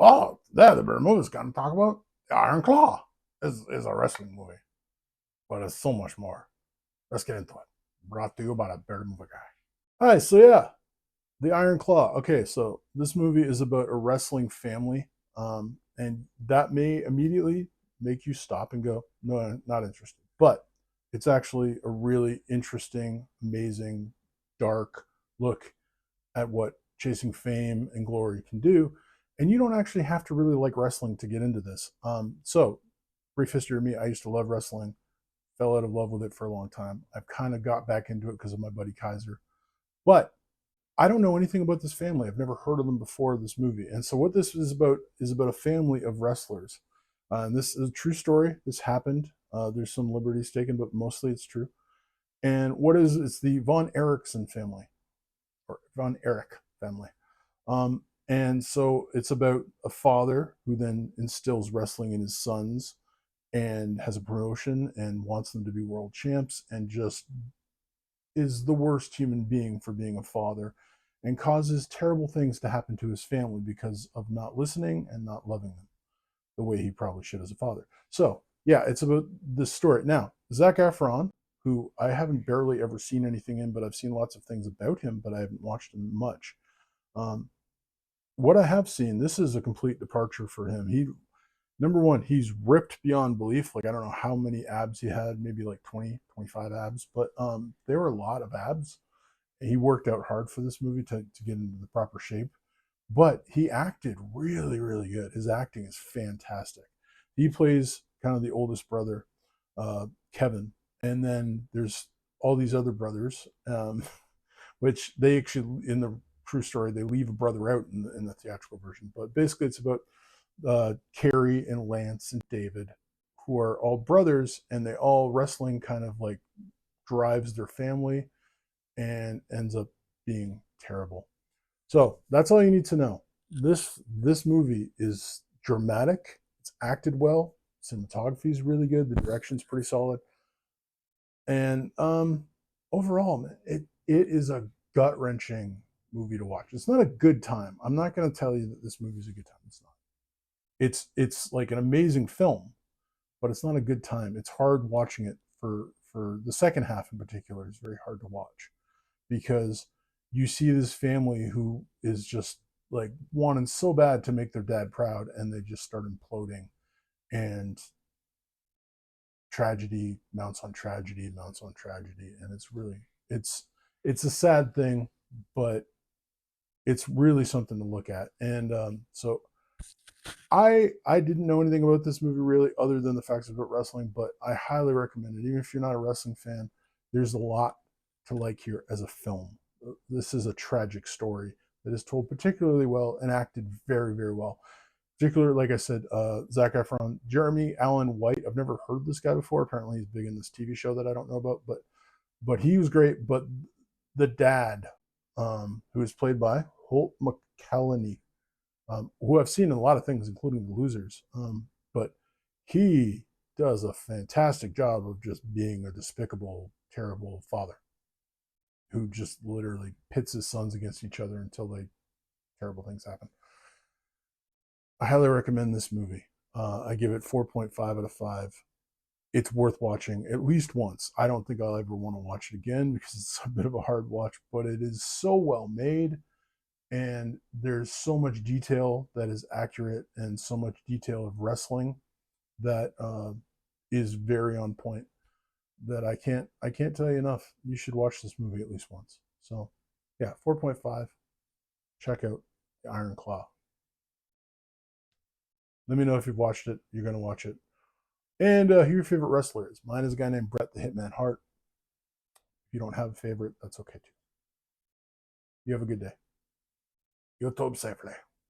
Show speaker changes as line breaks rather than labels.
Oh, yeah, the better movie's going to talk about the Iron Claw is a wrestling movie, but it's so much more. Let's get into it. Brought to you by the Better Movie Guy. Hi, so yeah, the Iron Claw. Okay, so this movie is about a wrestling family, and that may immediately make you stop and go, no, I'm not interested. But it's actually a really interesting, amazing, dark look at what chasing fame and glory can do. And you don't actually have to really like wrestling to get into this. So, brief history of me: I used to love wrestling, fell out of love with it for a long time. I've kind of got back into it because of my buddy Kaiser, but I don't know anything about this family. I've never heard of them before this movie. And so, what this is about a family of wrestlers. And this is a true story. This happened. There's some liberties taken, but mostly it's true. And what is it's the Von Erichsen family, or Von Erich family. And so it's about a father who then instills wrestling in his sons and has a promotion and wants them to be world champs, and just is the worst human being for being a father, and causes terrible things to happen to his family because of not listening and not loving them the way he probably should as a father. So yeah, it's about this story. Now, Zac Efron, who I haven't barely ever seen anything in, but I've seen lots of things about him, but I haven't watched him much. Um, what I have seen, this is a complete departure for him. He Number one, he's ripped beyond belief. Like, I don't know how many abs he had, maybe like 20, 25 abs, but there were a lot of abs. He worked out hard for this movie to get into the proper shape, but he acted really, really good. His acting is fantastic. He plays kind of the oldest brother, Kevin, and then there's all these other brothers, which they actually, in the true story, they leave a brother out in the theatrical version. But basically, it's about Carrie and Lance and David, who are all brothers, and they all wrestling kind of like drives their family and ends up being terrible. So that's all you need to know. This movie is dramatic. It's acted well. Cinematography is really good. The direction's pretty solid. And overall, man, it is a gut wrenching movie to watch. It's not a good time. I'm not going to tell you that this movie is a good time. It's not. It's like an amazing film, but it's not a good time. It's hard watching it for the second half in particular. It's very hard to watch because you see this family who is just like wanting so bad to make their dad proud, and they just start imploding, and tragedy mounts on tragedy mounts on tragedy, and it's a sad thing, but it's really something to look at. And so I didn't know anything about this movie really, other than the facts about wrestling, but I highly recommend it. Even if you're not a wrestling fan, there's a lot to like here as a film. This is a tragic story that is told particularly well and acted very, very well. Particularly, like I said, Zac Efron, Jeremy Allen White. I've never heard this guy before. Apparently, he's big in this TV show that I don't know about, but he was great. But the dad, who is played by Holt McCallany, who I've seen in a lot of things, including The Losers. But he does a fantastic job of just being a despicable, terrible father who just literally pits his sons against each other until terrible things happen. I highly recommend this movie. I give it 4.5 out of 5. It's worth watching at least once. I don't think I'll ever want to watch it again because it's a bit of a hard watch, but it is so well made, and there's so much detail that is accurate, and so much detail of wrestling that is very on point, that I can't tell you enough. You should watch this movie at least once. So yeah, 4.5. Check out the Iron Claw. Let me know if you've watched it. You're going to watch it. And who your favorite wrestler is. Mine is a guy named Bret the Hitman Hart. If you don't have a favorite, that's okay too. You have a good day. YouTube safely.